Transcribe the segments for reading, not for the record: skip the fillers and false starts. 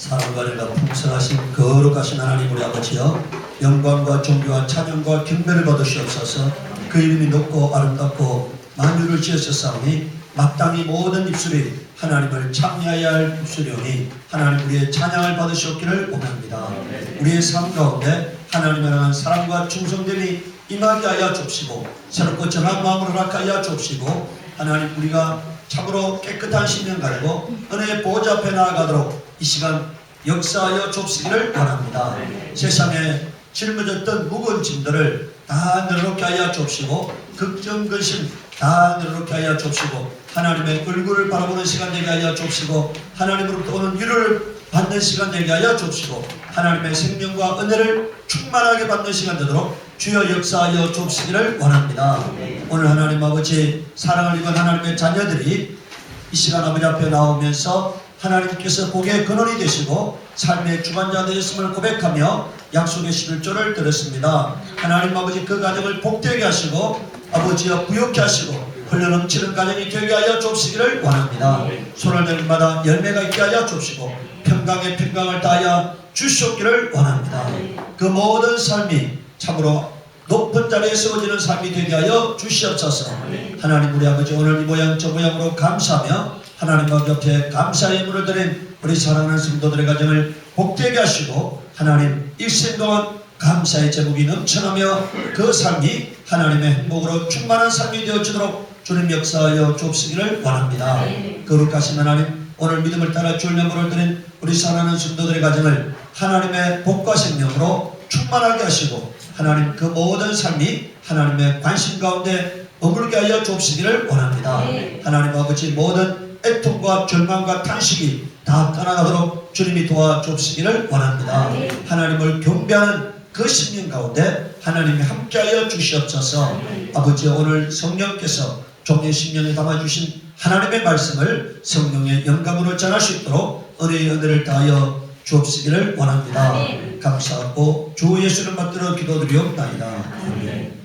사랑과 은혜가 풍성하신 거룩하신 하나님 우리 아버지여, 영광과 존귀와 찬양과 경배를 받으시옵소서. 그 이름이 높고 아름답고 만유를 지으셨사오니 마땅히 모든 입술이 하나님을 찬미하여야 할 입술이오니 하나님 우리의 찬양을 받으시옵기를 원합니다. 우리의 삶 가운데 하나님을 향한 사랑과 충성됨이 임하게 하여 주옵시고, 새롭고 정한 마음으로 허락하여 주옵시고, 하나님 우리가 참으로 깨끗한 심령 가지고 은혜의 보좌 앞에 나아가도록 이 시간 역사하여 주옵시기를 원합니다. 세상에 짊어졌던 무거운 짐들을 다 내려놓게 하여 주옵시고, 걱정 근심 다 내려놓게 하여 주옵시고, 하나님의 얼굴을 바라보는 시간 되게 하여 주옵시고, 하나님으로부터 오는 위로를 받는 시간 되게 하여 주옵시고, 하나님의 생명과 은혜를 충만하게 받는 시간 되도록 주여 역사하여 주옵시기를 원합니다. 오늘 하나님 아버지 사랑을 입은 하나님의 자녀들이 이 시간 아버지 앞에 나오면서 하나님께서 복의 근원이 되시고 삶의 주관자 되셨음을 고백하며 약속의 11조를 들었습니다. 하나님 아버지 그 가정을 복되게 하시고 아버지여 부욕케 하시고 흘러넘치는 가정이 되게 하여 주옵시기를 원합니다. 손을 내는 마다 열매가 있게 하여 주옵시고 평강에 평강을 다하여 주시옵기를 원합니다. 그 모든 삶이 참으로 높은 자리에 세워지는 삶이 되게 하여 주시옵소서. 하나님 우리 아버지 오늘 이 모양 저 모양으로 감사하며 하나님 아버지 앞에 감사의 예물을 드린 우리 사랑하는 성도들의 가정을 복되게 하시고 하나님 일생 동안 감사의 제목이 넘쳐나며 그 삶이 하나님의 행복으로 충만한 삶이 되어지도록 주님 역사하여 주옵시기를 원합니다. 거룩하신 하나님 오늘 믿음을 따라 주의 예물을 드린 우리 사랑하는 성도들의 가정을 하나님의 복과 생명으로 충만하게 하시고 하나님 그 모든 삶이 하나님의 관심 가운데 머물게 하여 주옵시기를 원합니다. 하나님 아버지 모든 애통과 절망과 탄식이 다 떠나가도록 주님이 도와주옵시기를 원합니다. 하나님을 경배하는 그 심령 가운데 하나님이 함께하여 주시옵소서. 아버지 오늘 성령께서 종의 심령에 담아주신 하나님의 말씀을 성령의 영감으로 전할 수 있도록 은혜의 은혜를 다하여 주옵시기를 원합니다. 감사하고 주 예수를 받들어 기도드리옵나이다. 아멘.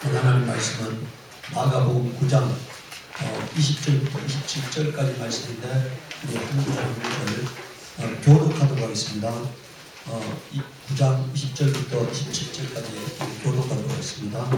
하나님 말씀은 마가복음 9장 20절부터 27절까지 말씀인데 우리 한 구절을 교독하도록 하겠습니다. 9장 20절부터 27절까지 교독하도록 하겠습니다.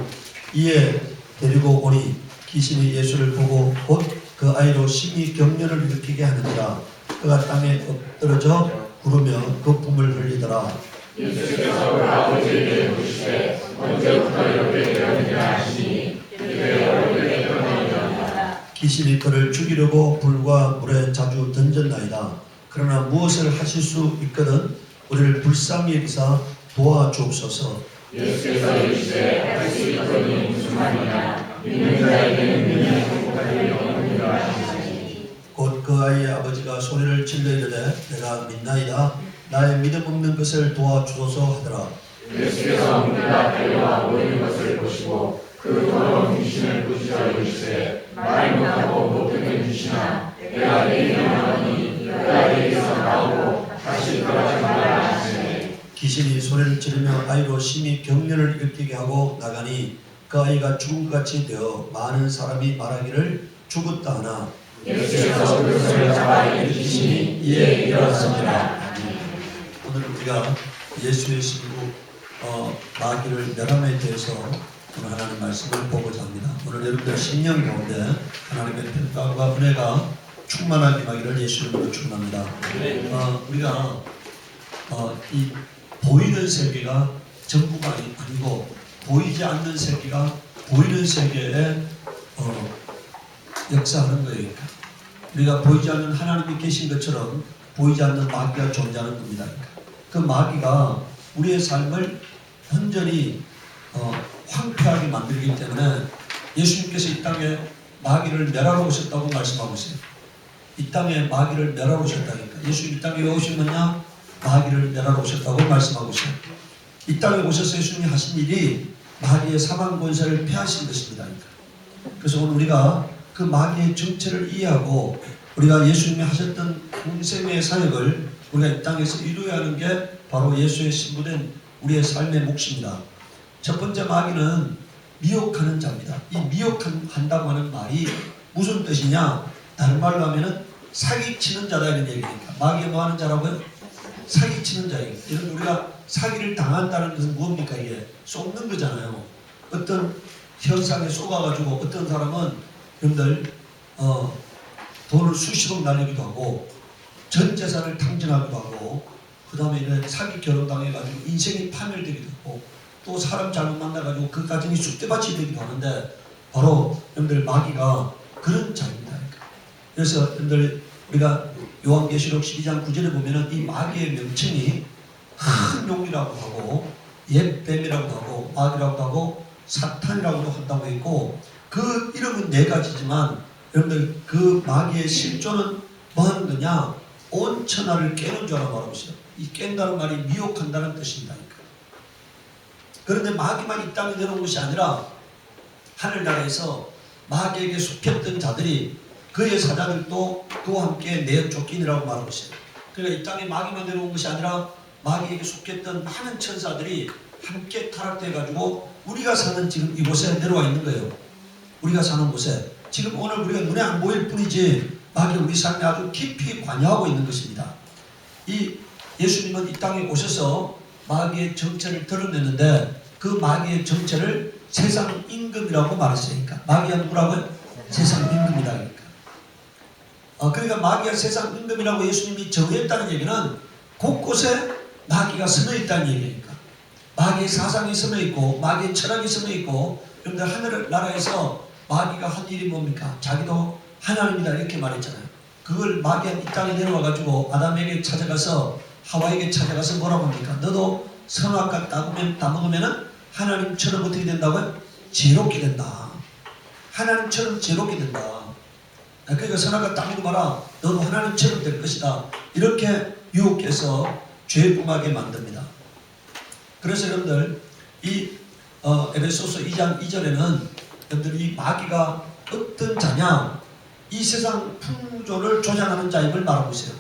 이에 데리고 오니 귀신이 예수를 보고 곧 그 아이로 심히 경련을 일으키게 하느니라. 그가 땅에 엎드러져 구르며 거품을 흘리더라. 예수께서 아버지에게 묻으시되 언제부터 이렇게 되었느냐 하시니 이에 얼굴에 드러나니라. 귀신이 그를 죽이려고 불과 물에 자주 던졌나이다. 그러나 무엇을 하실 수 있거든 우리를 불쌍히 여기사 도와주옵소서. 예수께서 이르시되 할 수 있거니 무슨 말이냐 믿는 자에게는 능력이 행복하게 영원히라 하시니. 곧 그 아이의 아버지가 소리를 질러 이르되 내가 믿나이다. 나의 믿음 없는 것을 도와주소서 하더라. 예수께서 문에다 달려와 모이는 것을 보시고 그 더러운 귀신을 꾸짖어 이르시되 말 못하고 못 듣는 귀신아 내가 내게 명하노니 그가 내게서 나오고 다시 들어가지 말라 하시니. 귀신이 소리를 지르며 아이로 심히 경련을 일으키게 하고 나가니 그 아이가 죽은 것 같이 되어 많은 사람이 말하기를 죽었다 하나 예수께서 그 손을 잡아 일으키시니 이에 일어섰습니다. 오늘 우리가 예수의 신부 마귀를 멸함에 대해서 오늘 하나님 말씀을 보고자 합니다. 오늘 여러분들 신령 가운데 하나님의 평강과 은혜가 충만하게 임하기를 예수 이름으로 축원합니다. 우리가 이 보이는 세계가 전부가 아니고 보이지 않는 세계가 보이는 세계에 역사하는 거예요. 우리가 보이지 않는 하나님이 계신 것처럼 보이지 않는 마귀가 존재하는 겁니다. 그 마귀가 우리의 삶을 완전히 황폐하게 만들기 때문에 예수님께서 이 땅에 마귀를 멸하러 오셨다고 말씀하고 있어요. 이 땅에 마귀를 멸하러 오셨다니까. 예수 이 땅에 왜 오신 거냐? 마귀를 멸하러 오셨다고 말씀하고 있어요. 이 땅에 오셔서 예수님이 하신 일이 마귀의 사망 권세를 폐하신 것입니다. 그래서 오늘 우리가 그 마귀의 정체를 이해하고 우리가 예수님이 하셨던 공생의 사역을 우리가 이 땅에서 이루어야 하는 게 바로 예수의 신부된 우리의 삶의 몫입니다. 첫 번째 마귀는 미혹하는 자입니다. 이 미혹한다고 하는 말이 무슨 뜻이냐? 다른 말로 하면은 사기치는 자다 이런 얘기니까. 마귀가 뭐 하는 자라고요? 사기치는 자예요. 이런 우리가 사기를 당한다는 것은 뭡니까? 이게 속는 거잖아요. 어떤 현상에 속아가지고 어떤 사람은 여러분들 돈을 수십억 날리기도 하고 전 재산을 탕진하기도 하고 그 다음에 이런 사기 결혼당해가지고 인생이 파멸되기도 하고 또 사람 잘못 만나가지고 그 가정이 쑥대밭이 되기도 하는데 바로 여러분들 마귀가 그런 자입니다. 그래서 여러분들 우리가 요한계시록 12장 9절에 보면은 이 마귀의 명칭이 큰 용이라고 하고 옛뱀이라고 하고 마귀라고 하고 사탄이라고도 한다고 했고 그 이름은 네 가지지만 여러분들 그 마귀의 실존은 뭐 하는 거냐? 온 천하를 깨는 자라고 말하고 있어요. 이 깬다는 말이 미혹한다는 뜻입니다. 그런데 마귀만 이 땅에 내려온 것이 아니라 하늘나라에서 마귀에게 속했던 자들이 그의 사자들도 그와 함께 내쫓기니라고 말하고 있어요. 그러니까 이 땅에 마귀만 내려온 것이 아니라 마귀에게 속했던 많은 천사들이 함께 타락돼가지고 우리가 사는 지금 이곳에 내려와 있는 거예요. 우리가 사는 곳에 지금 오늘 우리가 눈에 안 보일 뿐이지 마귀가 우리 삶에 아주 깊이 관여하고 있는 것입니다. 이 예수님은 이 땅에 오셔서 마귀의 정체를 드러냈는데 그 마귀의 정체를 세상 임금이라고 말했으니까 마귀가 누구라고요? 세상 임금이다. 그러니까 마귀가 세상 임금이라고 예수님이 정의했다는 얘기는 곳곳에 마귀가 스며있다는 얘기니까 마귀의 사상이 스며있고 마귀의 철학이 스며있고 여러분들 하늘나라에서 마귀가 한 일이 뭡니까? 자기도 하나님이다 이렇게 말했잖아요. 그걸 마귀가 이 땅에 내려와가지고 아담에게 찾아가서 하와에게 찾아가서 뭐라고 합니까? 너도 선악과 따먹으면은 하나님처럼 어떻게 된다고요? 지혜롭게 된다. 하나님처럼 지혜롭게 된다. 그러니까 선악과 따먹고 마라. 너도 하나님처럼 될 것이다. 이렇게 유혹해서 죄 범하게 만듭니다. 그래서 여러분들 이 에베소서 2장 2절에는 여러분들 이 마귀가 어떤 자냐? 이 세상 풍조를 조장하는 자임을 말하고 있어요.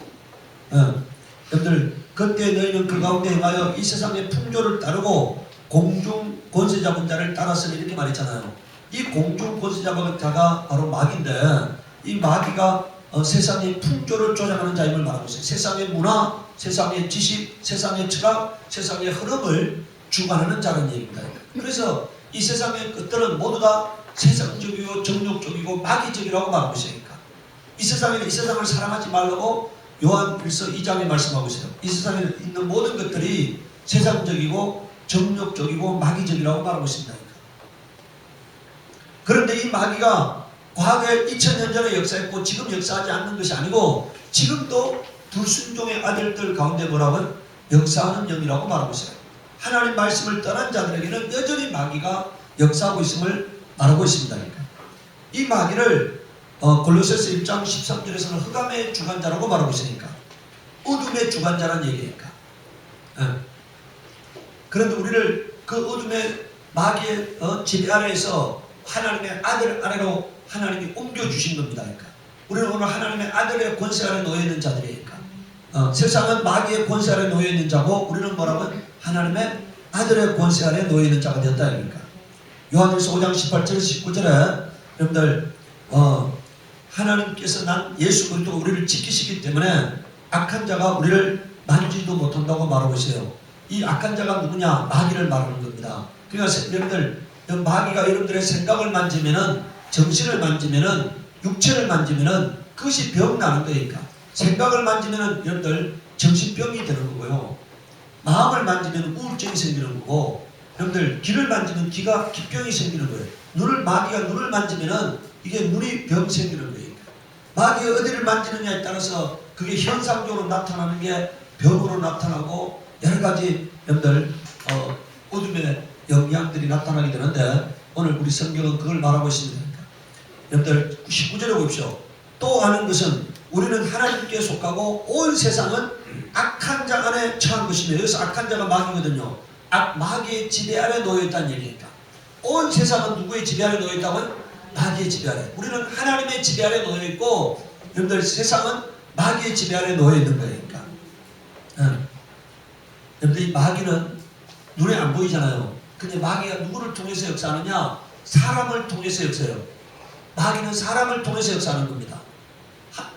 여러분들 그때 너희는 그 가운데 행하여 이 세상의 풍조를 따르고 공중 권세 잡은 자를 따랐으니 이렇게 말했잖아요. 이 공중 권세 잡은 자가 바로 마귀인데 이 마귀가 세상의 풍조를 조장하는 자임을 말하고 있어요. 세상의 문화, 세상의 지식, 세상의 철학, 세상의 흐름을 주관하는 자라는 얘기입니다. 그래서 이 세상의 것들은 모두 다 세상적이고 정욕적이고 마귀적이라고 말하고 있으니까 이 세상에는 이 세상을 사랑하지 말라고 요한일서 2장에 말씀하고 있어요. 이 세상에 있는 모든 것들이 세상적이고 정욕적이고 마귀적이라고 말하고 있습니다. 그런데 이 마귀가 과거에 2000년 전에 역사했고 지금 역사하지 않는 것이 아니고 지금도 불순종의 아들들 가운데 뭐라고요? 역사하는 영이라고 말하고 있어요. 하나님 말씀을 떠난 자들에게는 여전히 마귀가 역사하고 있음을 말하고 있습니다. 이 마귀를 골로새서 1장 13절에서는 흑암의 주관자라고 말하고 있으니까 어둠의 주관자라는 얘기니까. 그런데 우리를 그 어둠의 마귀의 지배 아래에서 하나님의 아들 아래로 하나님이 옮겨주신 겁니다. 그러니까 우리는 오늘 하나님의 아들의 권세 아래 놓여있는 자들이니까 세상은 마귀의 권세 아래 놓여있는 자고 우리는 뭐라고? 하나님의 아들의 권세 아래 놓여있는 자가 되었다. 그러니까 요한일서 5장 18절 19절에 여러분들 하나님께서 난 예수 그리스도가 우리를 지키시기 때문에 악한 자가 우리를 만지도 못한다고 말하고 있어요. 이 악한 자가 누구냐? 마귀를 말하는 겁니다. 그러니까 여러분들 마귀가 여러분들의 생각을 만지면은 정신을 만지면은 육체를 만지면은 그것이 병 나는 거니까 생각을 만지면은 여러분들 정신병이 되는 거고요. 마음을 만지면 우울증이 생기는 거고 여러분들 귀를 만지면 기병이 생기는 거예요. 마귀가 눈을 만지면은 이게 눈이 병 생기는 거예요. 마귀가 어디를 만지느냐에 따라서 그게 현상적으로 나타나는 게 병으로 나타나고 여러 가지 여러분들 어둠의 영향들이 나타나게 되는데 오늘 우리 성경은 그걸 말하고 있습니다. 여러분들 19절에 보십시오. 또 아는 것은 우리는 하나님께 속하고 온 세상은 악한 자 안에 처한 것이며 여기서 악한 자가 마귀거든요. 마귀의 지배 아래 놓여있다는 얘기니까 온 세상은 누구의 지배 아래 놓여있다고요? 마귀의 지배 아래. 우리는 하나님의 지배 아래 놓여 있고, 여러분들 세상은 마귀의 지배 아래 놓여 있는 거니까. 여러분들 이 마귀는 눈에 안 보이잖아요. 근데 마귀가 누구를 통해서 역사하느냐? 사람을 통해서 역사해요. 마귀는 사람을 통해서 역사하는 겁니다.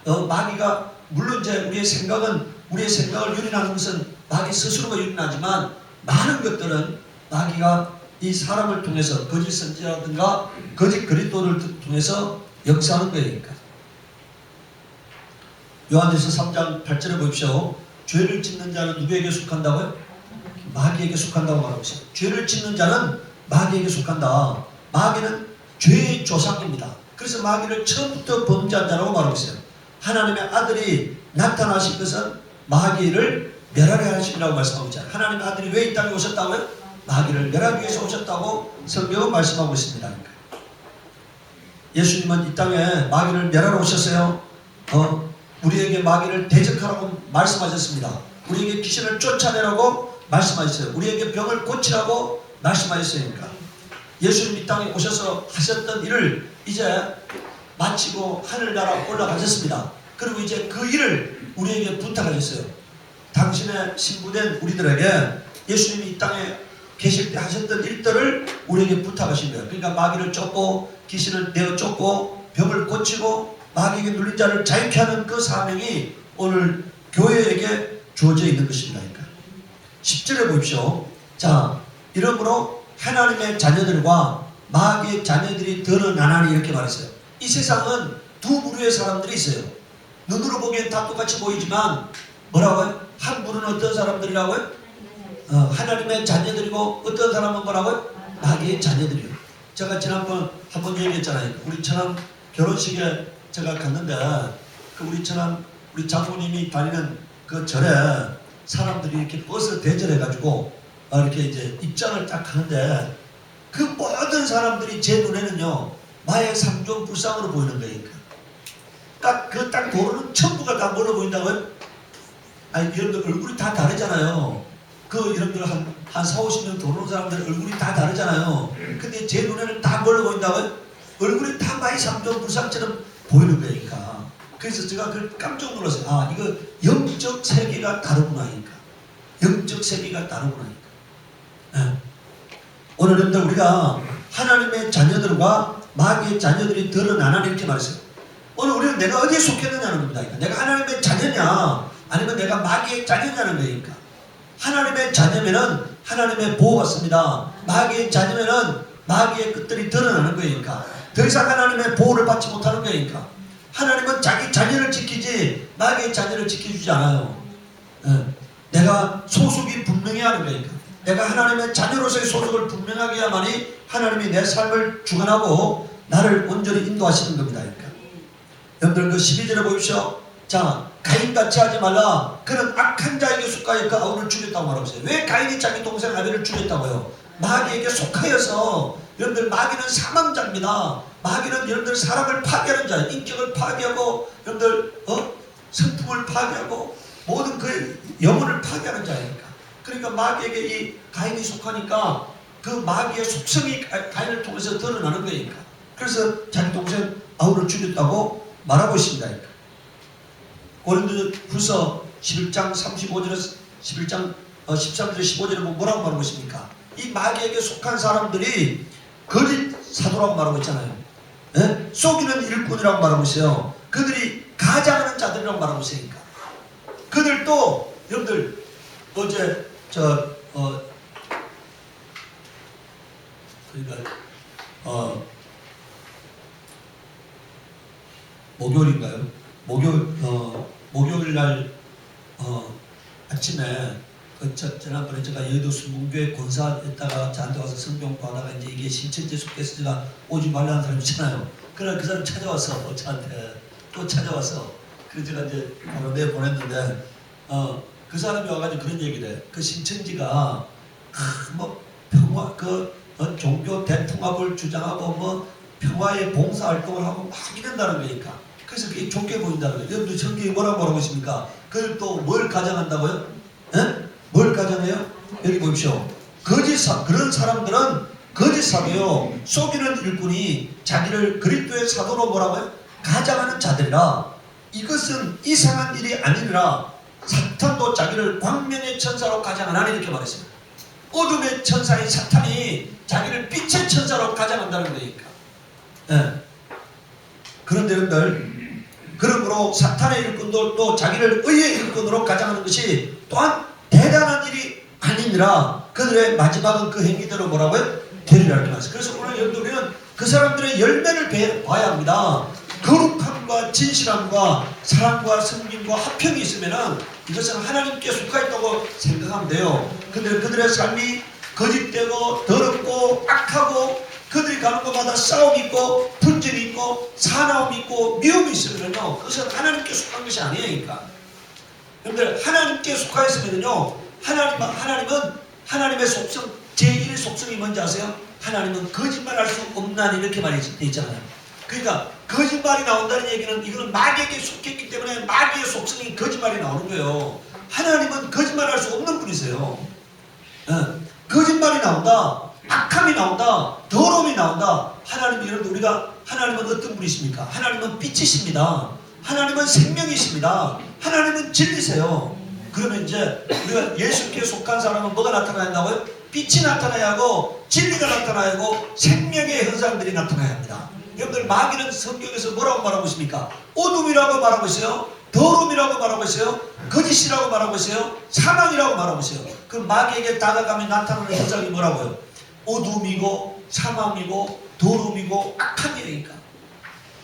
마귀가 물론 이제 우리의 생각을 유린하는 것은 마귀 스스로가 유린하지만, 많은 것들은 마귀가 이 사람을 통해서 거짓 선지자라든가 거짓 그리스도를 통해서 역사하는 거니까. 요한일서 3장 8절에 보십시오. 죄를 짓는 자는 누구에게 속한다고요? 마귀에게 속한다고 말하고 있어요. 죄를 짓는 자는 마귀에게 속한다. 마귀는 죄의 조상입니다. 그래서 마귀를 처음부터 범죄한 자라고 말하고 있어요. 하나님의 아들이 나타나신 것은 마귀를 멸하려 하심이라고 말씀하고 있잖아요. 하나님의 아들이 왜 이 땅에 오셨다고요? 마귀를 멸하기 위해서 오셨다고 성경은 말씀하고 있습니다. 예수님은 이 땅에 마귀를 멸하러 오셨어요. 우리에게 마귀를 대적하라고 말씀하셨습니다. 우리에게 귀신을 쫓아내라고 말씀하셨어요. 우리에게 병을 고치라고 말씀하셨으니까. 예수님 이 땅에 오셔서 하셨던 일을 이제 마치고 하늘나라 올라가셨습니다. 그리고 이제 그 일을 우리에게 부탁하셨어요. 당신의 신부된 우리들에게 예수님이 이 땅에 계실 때 하셨던 일들을 우리에게 부탁하신 거예요. 그러니까 마귀를 쫓고 귀신을 내어 쫓고 병을 고치고 마귀에게 눌린 자를 자유케 하는 그 사명이 오늘 교회에게 주어져 있는 것입니다. 그러니까 10절에 보십시오. 자, 이러므로 하나님의 자녀들과 마귀의 자녀들이 드러나나니 이렇게 말했어요. 이 세상은 두 부류의 사람들이 있어요. 눈으로 보기엔 다 똑같이 보이지만 뭐라고요? 한 부류는 어떤 사람들이라고요? 하나님의 자녀들이고, 어떤 사람은 뭐라고요? 마귀의 자녀들이요. 제가 지난번 한번 얘기했잖아요. 우리 처남 결혼식에 제가 갔는데 우리 장모님이 다니는 그 절에 사람들이 이렇게 버스 대절해가지고 이렇게 이제 입장을 딱 하는데, 그 모든 사람들이 제 눈에는요 마의 3종 불상으로 보이는 거니까. 딱 도로는 전부가 다 멀어 보인다고요? 아니, 여러분들 얼굴이 다 다르잖아요. 여러분들 한 40-50년 도는 사람들 얼굴이 다 다르잖아요. 근데 제 눈에는 다 멀어 보인다고요? 얼굴이 다 마의 3종 불상처럼 보이는 거니까. 그래서 제가 그걸 깜짝 놀랐어요. 아, 이거 영적 세계가 다르구나니까. 영적 세계가 다르구나니까. 오늘 여러분들 우리가 하나님의 자녀들과 마귀의 자녀들이 드러나나니 이렇게 말했어요. 오늘 우리는 내가 어디에 속했느냐는 겁니다. 그러니까 내가 하나님의 자녀냐 아니면 내가 마귀의 자녀냐는 거니까. 하나님의 자녀면은 하나님의 보호받습니다. 마귀의 자녀면은 마귀의 끝들이 드러나는 거니까. 더 이상 하나님의 보호를 받지 못하는 거니까. 하나님은 자기 자녀를 지키지 마귀의 자녀를 지켜주지 않아요. 내가 소속이 분명해야 하는 거니까. 내가 하나님의 자녀로서의 소속을 분명하게 해야만이 하나님이 내 삶을 주관하고 나를 온전히 인도하시는 겁니다. 그러니까. 여러분들 그 12절에 보십시오. 자, 가인같이 하지 말라. 그는 악한 자에게 속하여 그 아우를 죽였다고 말하고 있어요. 왜 가인이 자기 동생 아벨을 죽였다고요? 마귀에게 속하여서. 여러분들 마귀는 사망자입니다. 마귀는 여러분들 사람을 파괴하는 자예요. 인격을 파괴하고 여러분들 성품을 파괴하고 모든 그 영혼을 파괴하는 자니까. 그러니까 마귀에게 이 가인이 속하니까 그 마귀의 속성이 가인을 통해서 드러나는 거니까. 그래서 자기 동생 아우를 죽였다고 말하고 있습니다. 고린도후서 11장 35절에서 11장 13절에 15절에 뭐라고 말하고 있습니까? 이 마귀에게 속한 사람들이 거짓 사도라고 말하고 있잖아요. 네? 속이는 일꾼이라고 말하고 있어요. 그들이 가장하는 자들이라고 말하고 있으니까. 그들도 여러분들 어제 그러니까 목요일인가요? 목요일 날 아침에 지난번에 제가 여의도 순문교회 권사했다가 저한테 와서 성경 보다가 이제 이게 신천지 속해서 제가 오지 말라는 사람 있잖아요. 그러나 그 사람 찾아와서 저한테 또 찾아와서 그래서 제가 이제 바로 내보냈는데 그 사람이 와가지고 그런 얘기를 해. 그 신천지가 뭐 평화 종교 대통합을 주장하고 뭐 평화의 봉사활동을 하고 막 이런다는 거니까. 그래서 그게 좋게 보인다는 거예요. 여러분들 성경이 뭐라고 말하고 있습니까? 그걸 또 뭘 가정한다고요? 뭘 가정해요? 여기 보십시오. 그런 사람들은 거짓 사도요 속이는 일꾼이 자기를 그리스도의 사도로 뭐라고요? 가장하는 자들이라. 이것은 이상한 일이 아니라 사탄도 자기를 광명의 천사로 가장하나니 이렇게 말했습니다. 어둠의 천사인 사탄이 자기를 빛의 천사로 가장한다는 거니까. 예. 그런데 여러분들, 그러므로 사탄의 일꾼도 자기를 의의 일꾼으로 가장하는 것이 또한 대단한 일이 아니니라. 그들의 마지막은 그 행위대로 뭐라고요? 되리라 이렇게 말했어요. 그래서 오늘 여러분들 우리는 그 사람들의 열매를 봐야 합니다. 거룩함과 진실함과 사랑과 섬김과 화평이 있으면은 이것은 하나님께 속하였다고 생각하면 돼요. 근데 그들의 삶이 거짓되고 더럽고 악하고 그들이 가는 곳마다 싸움이 있고 분쟁이 있고 사나움이 있고 미움이 있으면요 그것은 하나님께 속한 것이 아니니까. 여러분들 하나님께 속하였으면요 하나님은 하나님의 속성 제1의 속성이 뭔지 아세요? 하나님은 거짓말할 수 없나니 이렇게 말이 있잖아요. 그러니까 거짓말이 나온다는 얘기는 이거는 마귀에게 속했기 때문에 마귀의 속성이 거짓말이 나오는 거예요. 하나님은 거짓말할 수 없는 분이세요. 거짓말이 나온다, 악함이 나온다, 더러움이 나온다. 하나님은 여러분 우리가 하나님은 어떤 분이십니까? 하나님은 빛이십니다. 하나님은 생명이십니다. 하나님은 진리세요. 그러면 이제 우리가 예수께 속한 사람은 뭐가 나타나야 한다고요? 빛이 나타나야 하고 진리가 나타나야 하고 생명의 현상들이 나타나야 합니다. 여러분들 마귀는 성경에서 뭐라고 말하고 있습니까? 어둠이라고 말하고 있어요. 더러움이라고 말하고 있어요. 거짓이라고 말하고 있어요. 사망이라고 말하고 있어요. 그 마귀에게 다가가면 나타나는 현상이 뭐라고요? 어둠이고 사망이고 더러움이고 악한 일이니까.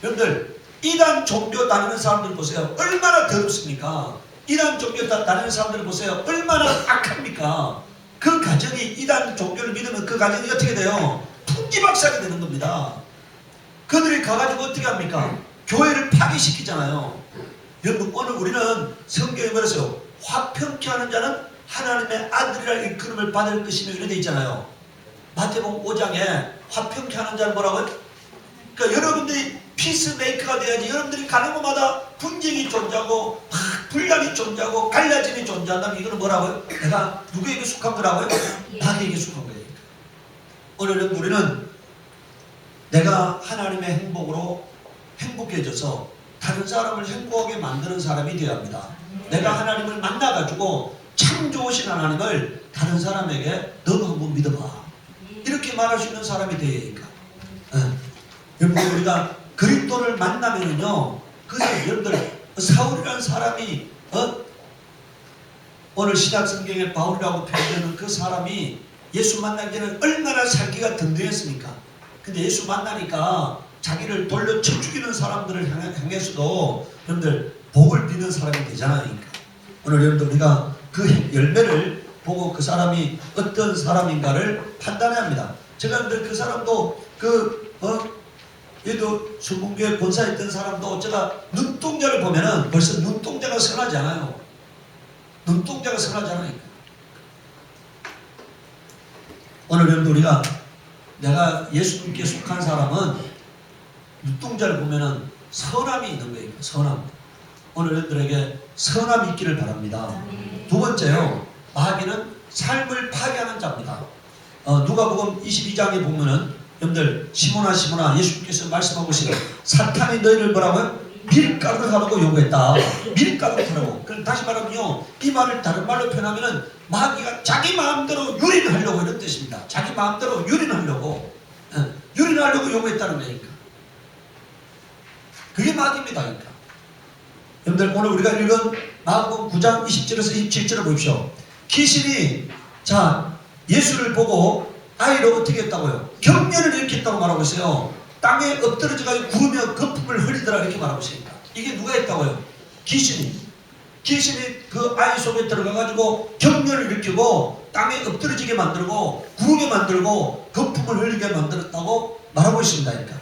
여러분들 이단 종교 다니는 사람들 보세요. 얼마나 더럽습니까? 이단 종교 다니는 사람들 보세요. 얼마나 악합니까? 그 가정이 이단 종교를 믿으면 그 가정이 어떻게 돼요? 풍지박산이 되는 겁니다. 그들이 가가지고 어떻게 합니까? 교회를 파괴시키잖아요. 여러분 오늘 우리는 성경에 말했어요. 화평케 하는 자는 하나님의 아들이라 일컬음을 받을 것이며 이렇게 돼 있잖아요. 마태복음 5장에 화평케 하는 자는 뭐라고요? 그러니까 여러분들이 피스메이커가 돼야지. 여러분들이 가는 곳마다 분쟁이 존재하고 분란이 존재하고 갈라짐이 존재한다면 이거는 뭐라고요? 내가 누구에게 속한 거라고요? 마귀에게 속한 거예요. 오늘 우리는 내가 하나님의 행복으로 행복해져서 다른 사람을 행복하게 만드는 사람이 되어야 합니다. 내가 하나님을 만나가지고 참 좋으신 하나님을 다른 사람에게 너도 한번 믿어봐. 이렇게 말할 수 있는 사람이 되어야 하니까. 여러분 우리가 그리스도를 만나면은요, 여러분들 사울이라는 사람이 오늘 신약 성경에 바울이라고 표현되는 그 사람이 예수 만나기 전에 얼마나 살기가 든든했습니까? 근데 예수 만나니까 자기를 돌려쳐 죽이는 사람들을 향해서도 여러분들 복을 비는 사람이 되잖아요. 그러니까. 오늘 여러분들 우리가 그 열매를 보고 그 사람이 어떤 사람인가를 판단해야 합니다. 제가 여러분들 그 사람도 얘도 순봉교회 본사했던 사람도 제가 눈동자를 보면은 벌써 눈동자가 선하지 않아요. 눈동자가 선하지 않아요. 오늘 여러분들 우리가 내가 예수님께 속한 사람은 눈동자를 보면은 선함이 있는 거예요. 선함. 오늘 여러분들에게 선함이 있기를 바랍니다. 두 번째요. 마귀는 삶을 파괴하는 자입니다. 누가복음 22장에 보면은 여러분들 시몬아 예수님께서 말씀하고 계시죠. 사탄이 너희를 뭐라고요? 밀가루를 하라고 요구했다. 밀가루를 하라고. 그럼 다시 말하면요. 이 말을 다른 말로 표현하면은 마귀가 자기 마음대로 유린하려고 이런 뜻입니다. 자기 마음대로 유린하려고 요구했다는 거니까. 그게 마귀입니다. 그러니까. 여러분들 오늘 우리가 읽은 마가복음 9장 20절에서 27절을 보십시오. 귀신이 예수를 보고 아이를 어떻게 했다고요? 경련을 일으켰다고 말하고 있어요. 땅에 엎드러져가지고 구르며 거품을 흘리더라 이렇게 말하고 있으니까. 이게 누가 했다고요? 귀신이 그 아이 속에 들어가가지고 경련을 일으키고 땅에 엎드러지게 만들고 구르게 만들고 거품을 흘리게 만들었다고 말하고 있습니다. 그러니까.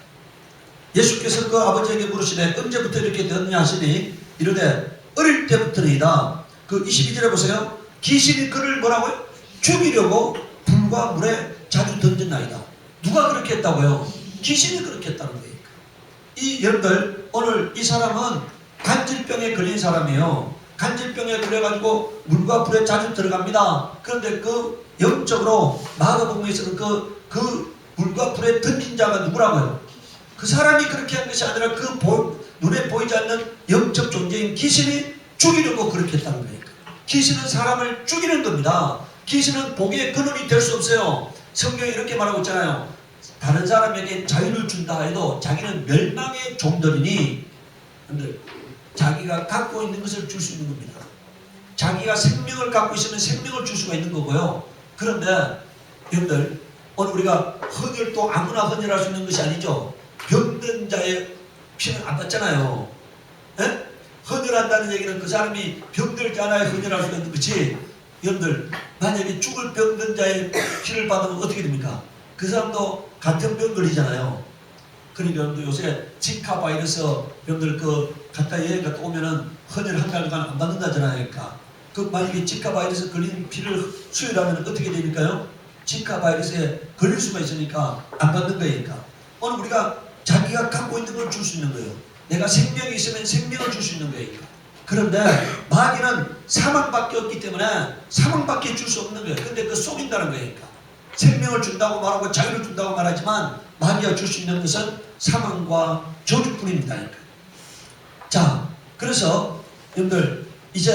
예수께서 그 아버지에게 물으시되 언제부터 이렇게 되었느냐 하시니 이르되 어릴 때부터이다. 그 22절에 보세요. 귀신이 그를 뭐라고요? 죽이려고 불과 물에 자주 던졌나이다. 누가 그렇게 했다고요? 귀신이 그렇게 했다는 거예요. 여러분들 오늘 이 사람은 간질병에 걸린 사람이에요. 간질병에 걸려가지고 물과 불에 자주 들어갑니다. 그런데 그 영적으로 마가복음에서는 그 불과 불에 던진 자가 누구라고요? 그 사람이 그렇게 한 것이 아니라 그 눈에 보이지 않는 영적 존재인 귀신이 죽이려고 그렇게 했다는 거예요. 귀신은 사람을 죽이는 겁니다. 귀신은 복의 근원이 될 수 없어요. 성경이 이렇게 말하고 있잖아요. 다른 사람에게 자유를 준다 해도 자기는 멸망의 종들이니, 자기가 갖고 있는 것을 줄 수 있는 겁니다. 자기가 생명을 갖고 있으면 생명을 줄 수가 있는 거고요. 그런데 여러분들, 오늘 우리가 헌혈도 아무나 헌혈할 수 있는 것이 아니죠. 병든 자의 피는 안 받잖아요. 에? 헌혈한다는 얘기는 그 사람이 병들지 않아야 헌혈할 수 있는 거지. 여러분들, 만약에 죽을 병든 자의 피를 받으면 어떻게 됩니까? 그 사람도 같은 병 걸리잖아요. 그러니까 여러분들 요새 지카 바이러스 여러분들 그 갔다 여행 갔다 오면은 헌혈 한 달간 안 받는다잖아요. 그러니까 그 만약에 지카 바이러스 걸린 피를 수혈하면 어떻게 되니까요? 지카 바이러스에 걸릴 수가 있으니까 안 받는 거예요. 그러니까 오늘 우리가 자기가 갖고 있는 걸 줄 수 있는 거예요. 내가 생명이 있으면 생명을 줄 수 있는 거예요. 그런데 마귀는 사망밖에 없기 때문에 사망밖에 줄 수 없는 거예요. 근데 그 속인다는 거예요. 생명을 준다고 말하고 자유를 준다고 말하지만 마귀가 줄 수 있는 것은 사망과 저주뿐입니다. 자, 그래서 여러분들 이제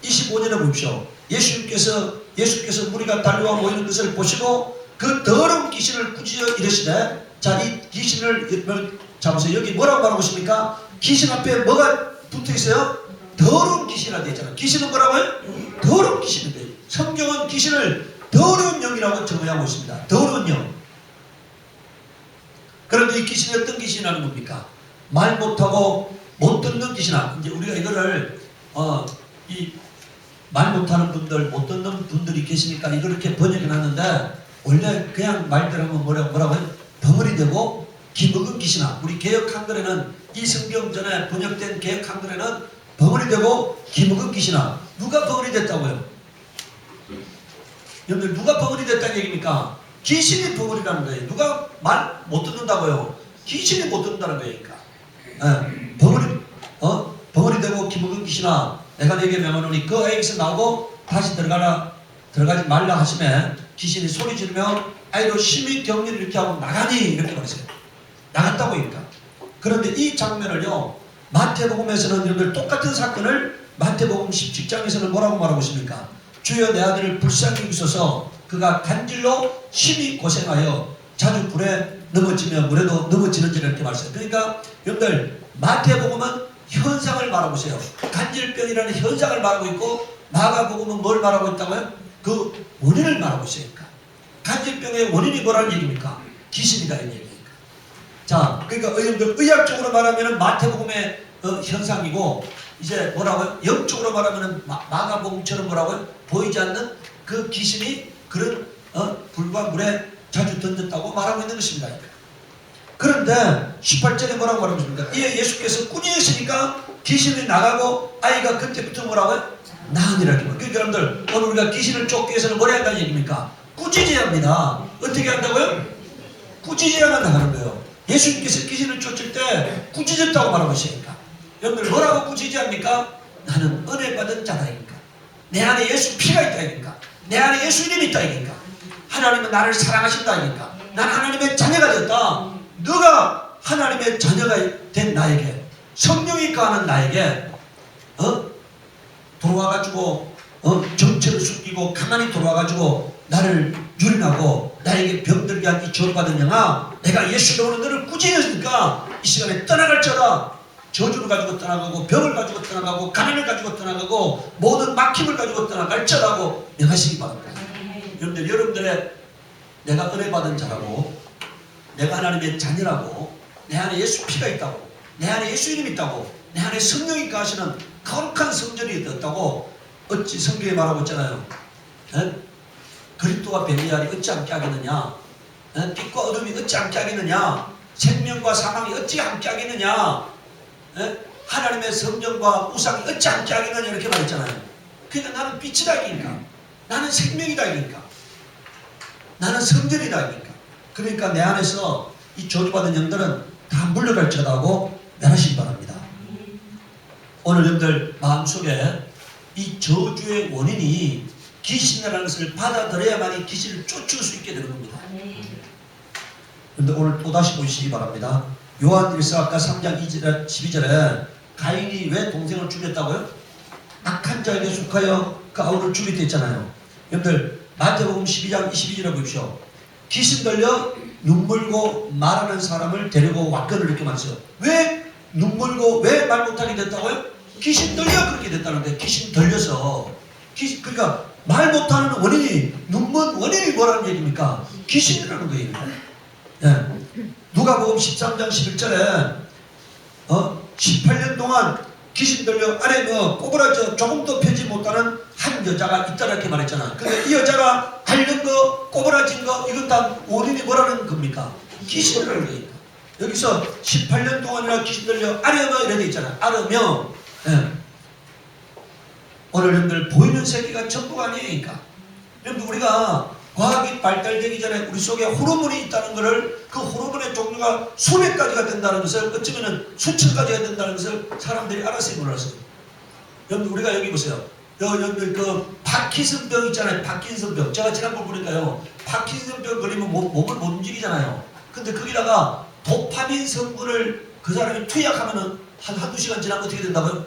25절에 보십시오. 예수께서 무리가 달려와 모이는 것을 보시고 그 더러운 귀신을 꾸짖어 이르시되, 자, 이 귀신을 잡으세요. 여기 뭐라고 말하고 있습니까? 귀신 앞에 뭐가 붙어 있어요? 더러운 귀신이라고 되어 있잖아요. 귀신은 뭐라고요? 더러운 귀신인데, 성경은 귀신을 더러운 영이라고 정의하고 있습니다. 더러운 영. 그런데 이 귀신이 어떤 귀신이라는 겁니까? 말 못하고 못 듣는 귀신아. 이제 우리가 이거를 이 말 못하는 분들, 못 듣는 분들이 계시니까 이걸 이렇게 번역해 놨는데, 원래 그냥 말대로 하면 뭐라고요? 덩어리 되고 기먹은 귀신아. 우리 개역 한글에는, 이 성경 전에 번역된 개역 한글에는 덩어리 되고 기먹은 귀신아. 누가 덩어리 됐다고요? 여러분들, 누가 벙어리 됐다는 얘기입니까? 귀신이 벙어리라는 거예요. 누가 말 못 듣는다고요? 귀신이 못 듣는다는 거예요. 그러니까 벙어리 되고 기먹은 귀신아, 내가 네게 명하노니 그 아이에게서 나오고 다시 들어가지 말라 하시매, 귀신이 소리 지르며 아이로 심히 격리를 이렇게 하고 나가니, 이렇게 말했어요. 나갔다고 하니까. 그런데 이 장면을요, 마태복음에서는 여러분들 똑같은 사건을 마태복음 17장에서는 뭐라고 말하고 있습니까? 주여 내 아들을 불쌍히 여기소서, 그가 간질로 심히 고생하여 자주 불에 넘어지며 물에도 넘어지는지를 이렇게 말했어요. 그러니까 여러분들, 마태복음은 현상을 말하고 있어요. 간질병이라는 현상을 말하고 있고, 마가복음은 뭘 말하고 있다고요? 그 원인을 말하고 있어요. 간질병의 원인이 뭐라는 얘기입니까? 귀신이다, 이 얘기입니까? 자, 그러니까 여러분들, 의학적으로 말하면 마태복음의 현상이고, 이제 뭐라고요? 영적으로 말하면 마가복음처럼 뭐라고요? 보이지 않는 그 귀신이 그런 불과 물에 자주 던졌다고 말하고 있는 것입니다. 그런데 18절에 뭐라고 말하고 있습니까? 이에 예수께서 꾸짖으시니까 귀신이 나가고 아이가 그때부터 뭐라고요? 나으니라. 그러니까 여러분들, 오늘 우리가 귀신을 쫓기 위해서는 뭘 해야 한다는 얘기입니까? 꾸짖어야 합니다. 어떻게 한다고요? 꾸짖어야만 나가는 거예요. 예수님께서 귀신을 쫓을 때 꾸짖었다고 말하고 있으니까. 여러분들, 뭐라고 꾸짖어야 합니까? 나는 은혜 받은 자다니까. 내 안에 예수 피가 있다니까. 내 안에 예수 이름이 있다니까. 하나님은 나를 사랑하신다니까. 난 하나님의 자녀가 되었다. 너가 하나님의 자녀가 된 나에게, 성령이 거하는 나에게 돌아와가지고 정체를 숨기고 가만히 돌아와가지고 나를 유린하고 나에게 병들게 한 이 저주받은 영아, 내가 예수로 너를 꾸짖으니까 이 시간에 떠나갈지어다. 저주를 가지고 떠나가고 병을 가지고 떠나가고 가난을 가지고 떠나가고 모든 막힘을 가지고 떠나갈지어다고 명하시기 바랍니다. 여러분들의 내가 은혜 받은 자라고, 내가 하나님의 자녀라고, 내 안에 예수 피가 있다고, 내 안에 예수 이름이 있다고, 내 안에 성령이 가시는 거룩한 성전이 되었다고 어찌 성경에 말하고 있잖아요. 그리스도와 벨리알이 어찌 함께 하겠느냐? 빛과 어둠이 어찌 함께 하겠느냐? 생명과 사망이 어찌 함께 하겠느냐? 하나님의 성령과 우상이 어찌 함께 하겠느냐? 이렇게 말했잖아요. 그러니까 나는 빛이다 이니까, 나는 생명이다 이니까, 나는 성전이다 이니까. 그러니까 내 안에서 이 저주받은 영들은 다 물러갈지어다고 말하시기 바랍니다. 오늘 여러분들 마음속에 이 저주의 원인이 귀신이라는 것을 받아들여야만이 귀신을 쫓을 수 있게 되는 겁니다. 근데 오늘 또다시 보시기 바랍니다. 요한 1서 아까 3장 2절, 12절에 가인이 왜 동생을 죽였다고요? 악한 자에게 속하여 그 아우를 죽이게 했잖아요. 여러분들 마태복음 12장 22절에 보십시오. 귀신 들려 눈물고 말하는 사람을 데리고 왔건을 이렇게 말했어요. 왜 눈물고 왜 말 못하게 됐다고요? 귀신 들려 그렇게 됐다는데, 귀신 들려서 그러니까 말 못하는 원인이, 눈먼 원인이 뭐라는 얘기입니까? 귀신이라는 거예요. 예. 누가복음 13장 11절에 18년 동안 귀신 들려 안에 꼬부라져 조금도 펴지 못하는 한 여자가 있다 이렇게 말했잖아. 근데 이 여자가 앓는 거, 꼬부라진 거, 이건 다 원인이 뭐라는 겁니까? 귀신이라는 거니까. 여기서 18년 동안이나 귀신 들려 아뢰며 이렇게 있잖아. 아뢰며. 예. 오늘 여러분들 보이는 세계가 전부가 아니니까. 여러분 우리가 과학이 발달되기 전에 우리 속에 호르몬이 있다는 것을, 그 호르몬의 종류가 수백 가지가 된다는 것을, 어쩌면 수천 가지가 된다는 것을 사람들이 알았어요, 몰랐어요? 여러분 우리가 여기 보세요. 여러분들 그 파킨슨병 있잖아요. 파킨슨병. 제가 지난번 보니까요, 파킨슨병 걸리면 몸을 못 움직이잖아요. 근데 거기다가 도파민 성분을 그 사람이 투약하면은 한두 시간 지나면 어떻게 된다고요?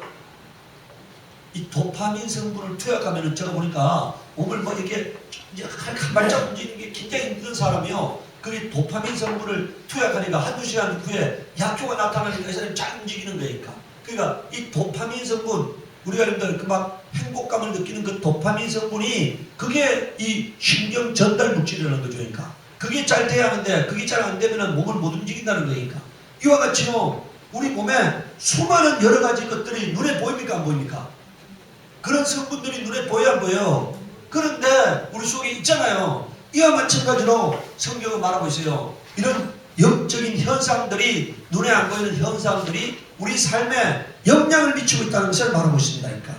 이 도파민 성분을 투약하면은 제가 보니까 몸을 뭐 이렇게 한 발짝 움직이는 게 굉장히 힘든 사람이요. 그게 도파민 성분을 투약하니까 한두 시간 후에 약효가 나타나니까 이 사람이 잘 움직이는 거니까. 그러니까 이 도파민 성분, 우리가 여러분들 그 막 행복감을 느끼는 그 도파민 성분이, 그게 이 신경 전달 물질이라는 거죠. 그러니까 그게 잘 돼야 하는데, 그게 잘 안 되면은 몸을 못 움직인다는 거니까. 이와 같이요, 우리 몸에 수많은 여러 가지 것들이 눈에 보입니까, 안 보입니까? 그런 성분들이 눈에 보여 안 보여요? 그런데 우리 속에 있잖아요. 이와 마찬가지로 성경은 말하고 있어요. 이런 영적인 현상들이, 눈에 안 보이는 현상들이 우리 삶에 영향을 미치고 있다는 것을 말하고 있습니다. 그러니까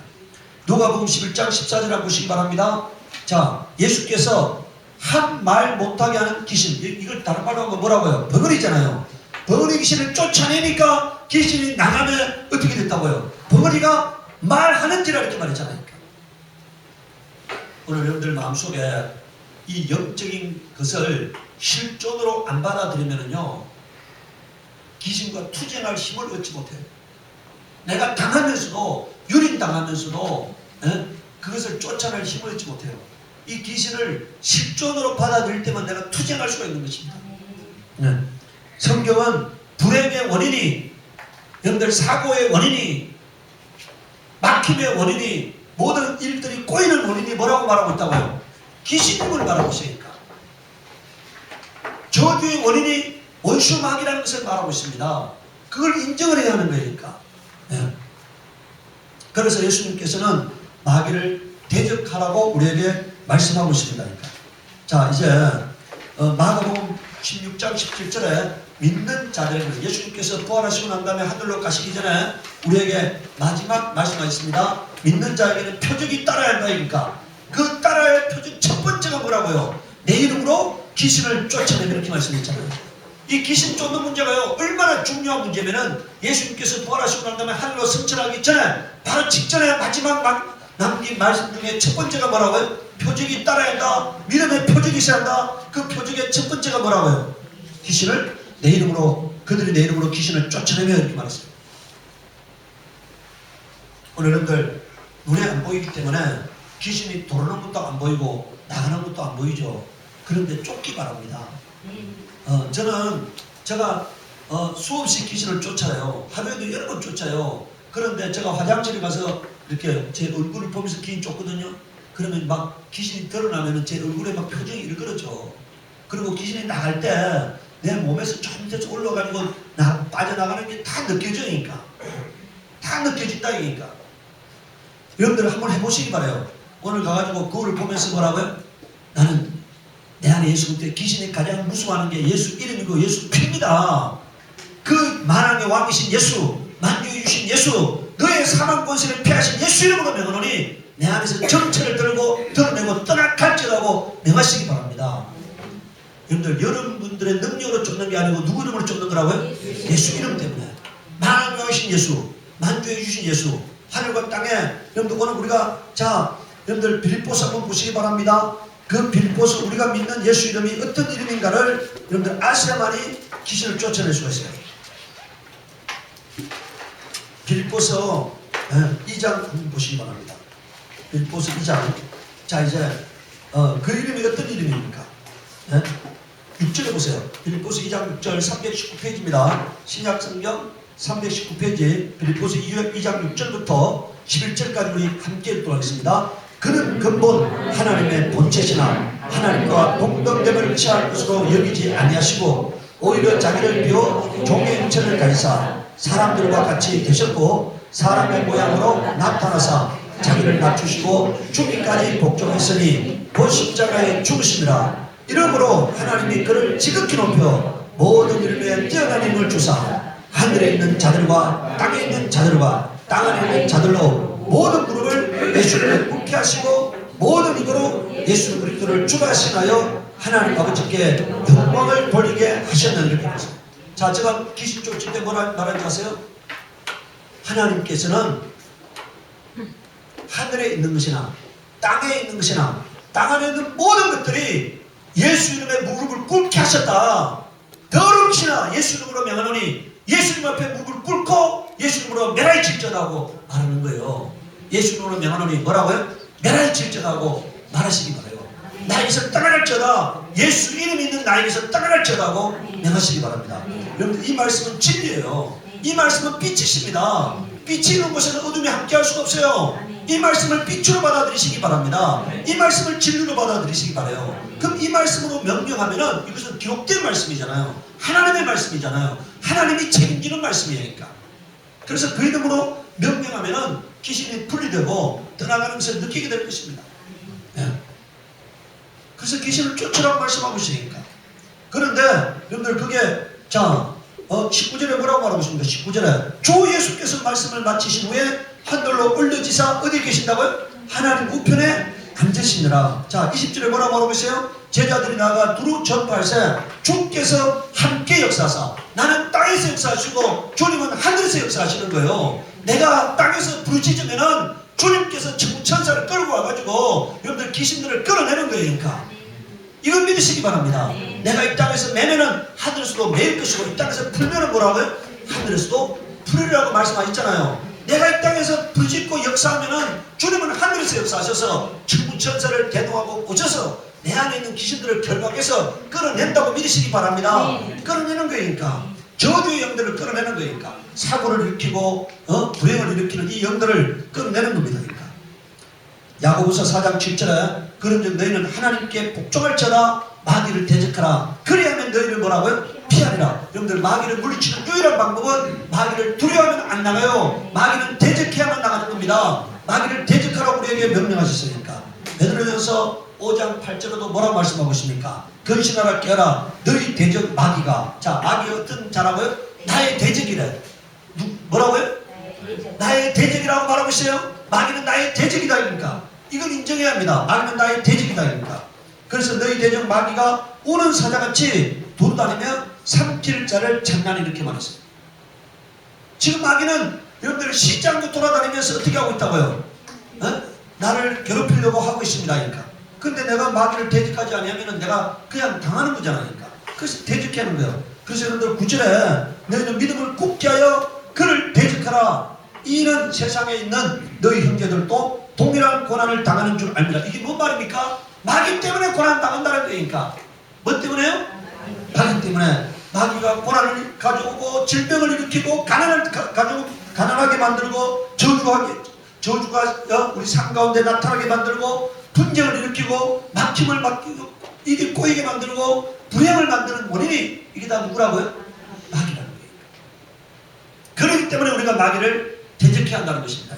누가복음 11장 14절 보시기 바랍니다. 자, 예수께서 한 말 못하게 하는 귀신, 이걸 다른 말로 하면 뭐라고요? 벙어리잖아요. 벙어리 귀신을 쫓아내니까 귀신이 나가면 어떻게 됐다고요? 벙어리가 말하는지라 이렇게 말했잖아요. 오늘 여러분들 마음속에 이 영적인 것을 실존으로 안 받아들이면요, 귀신과 투쟁할 힘을 얻지 못해요. 내가 당하면서도, 유린당하면서도 그것을 쫓아낼 힘을 얻지 못해요. 이 귀신을 실존으로 받아들일 때만 내가 투쟁할 수가 있는 것입니다. 성경은 불행의 원인이, 여러분들 사고의 원인이, 막힘의 원인이, 모든 일들이 꼬이는 원인이 뭐라고 말하고 있다고요? 귀신임을 말하고 있으니까. 저주의 원인이 원수마귀라는 것을 말하고 있습니다. 그걸 인정을 해야 하는 거니까. 네. 그래서 예수님께서는 마귀를 대적하라고 우리에게 말씀하고 있습니다. 그러니까. 자, 이제 마가복음 16장 17절에 믿는 자들에게, 예수님께서 부활하시고 난 다음에 하늘로 가시기 전에 우리에게 마지막 말씀하셨습니다. 믿는 자에게는 표적이 따라야 한다니까. 그 따라야 할 표적 첫 번째가 뭐라고요? 내 이름으로 귀신을 쫓아내면, 이렇게 말씀했잖아요. 이 귀신 쫓는 문제가요, 얼마나 중요한 문제면은, 예수님께서 부활하시고 난 다음에 하늘로 승천하기 전에, 바로 직전에 마지막 남긴 말씀 중에 첫 번째가 뭐라고요? 표적이 따라야 한다. 믿음의 표적이 있어야 한다. 그 표적의 첫 번째가 뭐라고요? 귀신을 내 이름으로, 그들이 내 이름으로 귀신을 쫓아내며, 이렇게 말했습니다. 오늘 여러분들 눈에 안 보이기 때문에 귀신이 들어오는 것도 안 보이고 나가는 것도 안 보이죠. 그런데 쫓기 바랍니다. 제가 수없이 귀신을 쫓아요. 하루에도 여러 번 쫓아요. 그런데 제가 화장실에 가서 이렇게 제 얼굴을 보면서 귀신 쫓거든요. 그러면 막 귀신이 드러나면 제 얼굴에 막 표정이 일그러져. 그리고 귀신이 나갈 때 내 몸에서 좀 밑에서 올라가지고 빠져나가는 게 다 느껴지니까. 다 느껴진다니까. 여러분들 한번 해보시기 바라요. 오늘 가가지고 거울을 보면서 뭐라고요? 나는 내 안에 예수 그때 귀신이 가장 무서워하는 게 예수 이름이고 예수 피입니다. 그 만왕의 왕이신 예수, 만유에 주신 예수, 너의 사망 권세를 피하신 예수 이름으로 명하노니 내 안에서 정체를 들고 드러내고 떠나갈지라고 명하시기 바랍니다. 여러분들, 여러분들의 능력으로 쫓는 게 아니고 누구 이름으로 쫓는 거라고요? 예수 이름 때문에. 만왕의 왕이신 예수, 만주해 주신 예수, 하늘과 땅에. 여러분들 오늘 우리가, 자, 여러분들 빌립보서 한번 보시기 바랍니다. 그 빌보스 우리가 믿는 예수 이름이 어떤 이름인가를 여러분들 아셔야만이 귀신을 쫓아낼 수가 있어요. 빌보서 2장 보시기 바랍니다. 빌보서 2장. 자 이제 그 이름이 어떤 이름입니까? 6절에 보세요. 빌보서 2장 6절 319페이지입니다. 신약성경 319페이지 빌보서 2장 6절부터 11절까지 우리 함께 읽도록 하겠습니다. 그는 근본 하나님의 본체시나 하나님과 동등됨을 취할 것으로 여기지 아니하시고 오히려 자기를 비워 종의 형체를 가지사 사람들과 같이 되셨고 사람의 모양으로 나타나사 자기를 낮추시고 죽기까지 복종했으니 그 십자가에 죽으심이라. 이러므로 하나님이 그를 지극히 높여 모든 이름에 뛰어난 힘을 주사 하늘에 있는 자들과 땅에 있는 자들과 땅 안에 있는 자들로 모든 무릎을 예수를 꿇게 하시고 모든 입으로 예수 그리스도를 주가 하시나여 하나님 아버지께 영광을 돌리게 하셨느니라. 자, 제가 귀신 쫓을 때 뭐라 말하지 아세요? 하나님께서는 하늘에 있는 것이나 땅에 있는 것이나 땅 안에 있는 모든 것들이 예수 이름에 무릎을 꿇게 하셨다. 더럽시나 예수 이름으로 명하노니 예수 이름 앞에 무릎을 꿇고 예수 이름으로 멸하리 질전하고 말하는 거예요. 예수 이름으로 명하노니 뭐라고요? 멸하리 질전하고 말하시기 바라요. 나에게서 떠나갈지어다. 예수 이름이 있는 나에게서 떠나갈지어다고 명하시기 바랍니다. 여러분들 이 말씀은 진리예요. 이 말씀은 빛이십니다. 빛이 있는 곳에는 어둠이 함께할 수가 없어요. 이 말씀을 빛으로 받아들이시기 바랍니다. 이 말씀을 진리로 받아들이시기 바라요. 그럼 이 말씀으로 명령하면은 이것은 기록된 말씀이잖아요. 하나님의 말씀이잖아요. 하나님이 책임지는 말씀이니까. 그래서 그 이름으로 명령하면은 귀신이 분리되고 떠나가는 것을 느끼게 될 것입니다. 네. 그래서 귀신을 쫓으라고 말씀하고 있으니까. 그런데 여러분들 그게 자 19절에 뭐라고 말하고 있습니까? 19절에 주 예수께서 말씀을 마치신 후에 하늘로 올려지사 어디 계신다고요? 하나님 우편에 앉으시느라. 자 20절에 뭐라고 말하고 있어요? 제자들이 나가 두루 전파할세 주께서 함께 역사하사. 나는 땅에서 역사하시고 주님은 하늘에서 역사하시는 거예요. 내가 땅에서 부르짖으면은 주님께서 천사를 끌고 와가지고 여러분들 귀신들을 끌어내는 거예요. 그러니까 이건 믿으시기 바랍니다. 내가 이 땅에서 매면은 하늘에서도 매일 것이고 이 땅에서 풀면은 뭐라고요? 하늘에서도 풀으리라고 말씀하셨잖아요. 내가 이 땅에서 부르짖고 역사하면은 주님은 하늘에서 역사하셔서 천사를 대동하고 오셔서 내 안에 있는 귀신들을 결박해서 끌어낸다고 믿으시기 바랍니다. 끌어내는 거니까 저주의 영들을 끌어내는 거니까 사고를 일으키고 불행을 일으키는 이 영들을 끌어내는 겁니다. 그러니까. 야고보서 4장 7절에 그런즉 너희는 하나님께 복종할지어다 마귀를 대적하라. 그리하면 너희를 뭐라고요? 피하리라. 여러분들 마귀를 물리치는 유일한 방법은 마귀를 두려워하면 안 나가요. 마귀는 대적해야만 나가는 겁니다. 마귀를 대적하라고 우리에게 명령하셨으니까. 베드로전서 5장 8절에도 뭐라고 말씀하고 있습니까? 근신하라 깨어라 너희 대적 마귀가. 자 마귀가 어떤 자라고요? 나의 대적이래. 뭐라고요? 나의 대적이라고 말하고 있어요. 마귀는 나의 대적이다. 그러니까 이건 인정해야 합니다. 마귀는 나의 대적이다. 그러니까 그래서 너희 대적 마귀가 우는 사자같이 돌아다니며 삼킬 자를 장난히 이렇게 말했어요. 지금 마귀는 여러분들 시장도 돌아다니면서 어떻게 하고 있다고요? 나를 괴롭히려고 하고 있습니다. 그러니까 근데 내가 마귀를 대적하지 않으면 내가 그냥 당하는 거잖아요. 그러니까 그래서 대적하는 거예요. 그래서 여러분들 9절에 너희는 믿음을 굳게 하여 그를 대적하라. 이는 세상에 있는 너희 형제들도 동일한 고난을 당하는 줄 압니다. 이게 뭔 말입니까? 마귀 때문에 고난 당한다는 거니까. 뭐 때문에요? 마귀 때문에. 마귀가 고난을 가져오고 질병을 일으키고 가난을 가지고 가난하게 만들고 저주가 우리 삶 가운데 나타나게 만들고 분쟁을 일으키고 막힘을 맡기고 일이 꼬이게 만들고 불행을 만드는 원인이 이게 다 누구라고요? 마귀라는 거예요. 그렇기 때문에 우리가 마귀를 대적해야 한다는 것입니다.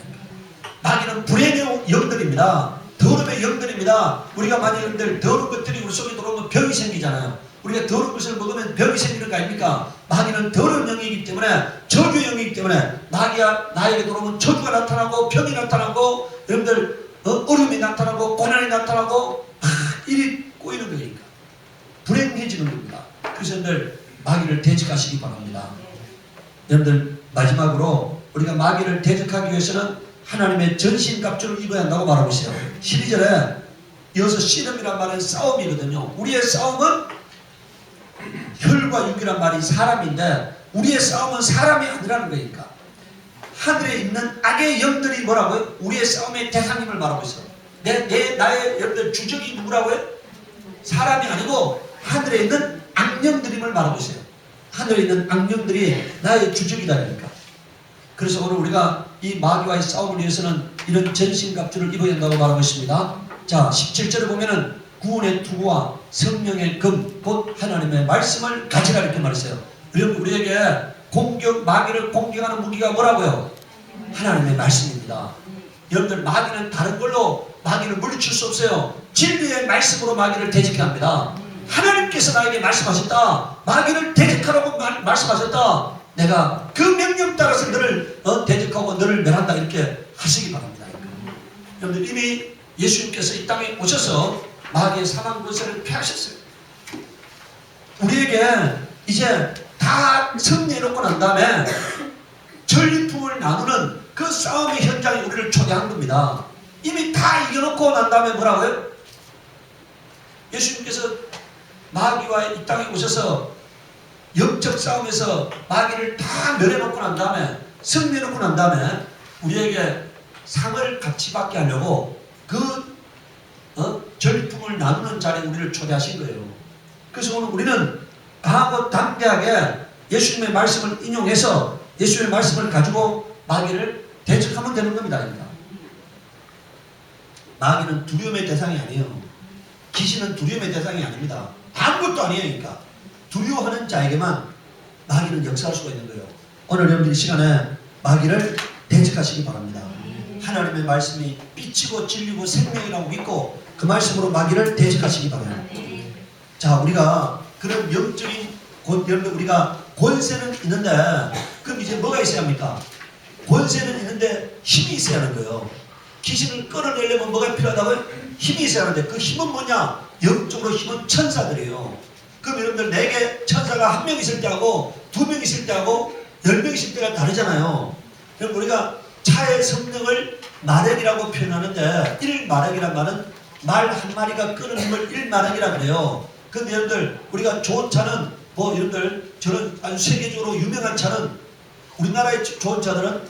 마귀는 불행의 영들입니다. 더러움의 영들입니다. 우리가 만약 여러분들 더러운 것들이 우리 속에 들어오면 병이 생기잖아요. 우리가 더러운 것을 먹으면 병이 생기는 거 아닙니까? 마귀는 더러운 영이기 때문에 저주의 영이기 때문에 마귀가 나에게 들어오면 저주가 나타나고 병이 나타나고 여러분들 어려움이 나타나고 고난이 나타나고 일이 꼬이는 거니까 불행해지는 겁니다. 그래서 여러분들 마귀를 대적하시기 바랍니다. 여러분들 마지막으로 우리가 마귀를 대적하기 위해서는 하나님의 전신갑주를 입어야 한다고 말하고 있어요. 12절에 이어서 씨름이란 말은 싸움이거든요. 우리의 싸움은 혈과 육이란 말이 사람인데 우리의 싸움은 사람이 아니라는 거니까. 하늘에 있는 악의 영들이 뭐라고요? 우리의 싸움의 대상임을 말하고 있어요. 나의 여러분들 주적이 누구라고요? 사람이 아니고 하늘에 있는 악령들임을 말하고 있어요. 하늘에 있는 악령들이 나의 주적이다니까. 그래서 오늘 우리가 이 마귀와의 싸움을 위해서는 이런 전신갑주를 입어야 한다고 말하고 있습니다. 자, 17절에 보면은 구원의 투구와 성령의 금, 곧 하나님의 말씀을 가지라 이렇게 말했어요. 여러분, 우리에게 마귀를 공격하는 무기가 뭐라고요? 하나님의 말씀입니다. 여러분들, 마귀는 다른 걸로 마귀를 물리칠 수 없어요. 진리의 말씀으로 마귀를 대적해야 합니다. 하나님께서 나에게 말씀하셨다. 마귀를 대적하라고 말씀하셨다. 내가 그 명령 따라서 너를 대적하고 너를 멸한다 이렇게 하시기 바랍니다. 여러분들, 이미 예수님께서 이 땅에 오셔서 마귀의 사망 권세를 폐하셨어요. 우리에게 이제 다 승리해놓고 난 다음에 전리품을 나누는 그 싸움의 현장에 우리를 초대한 겁니다. 이미 다 이겨놓고 난 다음에 뭐라고요? 예수님께서 마귀와 이 땅에 오셔서 영적 싸움에서 마귀를 다 멸해놓고 난 다음에 승리해놓고 난 다음에 우리에게 상을 같이 받게 하려고 그 전리품을 나누는 자리에 우리를 초대하신 거예요. 그래서 오늘 우리는 강하고 담대하게 예수님의 말씀을 인용해서 예수님의 말씀을 가지고 마귀를 대적하면 되는 겁니다. 마귀는 두려움의 대상이 아니에요. 귀신은 두려움의 대상이 아닙니다. 아무것도 아니에요. 그러니까 두려워하는 자에게만 마귀는 역사할 수가 있는 거예요. 오늘 여러분들 이 시간에 마귀를 대적하시기 바랍니다. 하나님의 말씀이 빛이고 진리고 생명이라고 믿고 그 말씀으로 마귀를 대적하시기 바랍니다. 자, 우리가 그런 영적인 여러분들, 우리가 권세는 있는데 그럼 이제 뭐가 있어야 합니까? 권세는 있는데 힘이 있어야 하는 거예요. 귀신을 끌어내려면 뭐가 필요하다고요? 힘이 있어야 하는데 그 힘은 뭐냐? 영적으로 힘은 천사들이에요. 그럼 여러분들, 내게 천사가 한 명 있을 때하고 두 명 있을 때하고 10명 있을 때가 다르잖아요. 그럼 우리가 차의 성능을 마력이라고 표현하는데, 1마력이란 말은 말 한 마리가 끄는 힘을 1마력이라 그래요. 근데 여러분들, 우리가 좋은 차는 여러분들, 저는 아주 세계적으로 유명한 차는, 우리나라의 좋은 차들은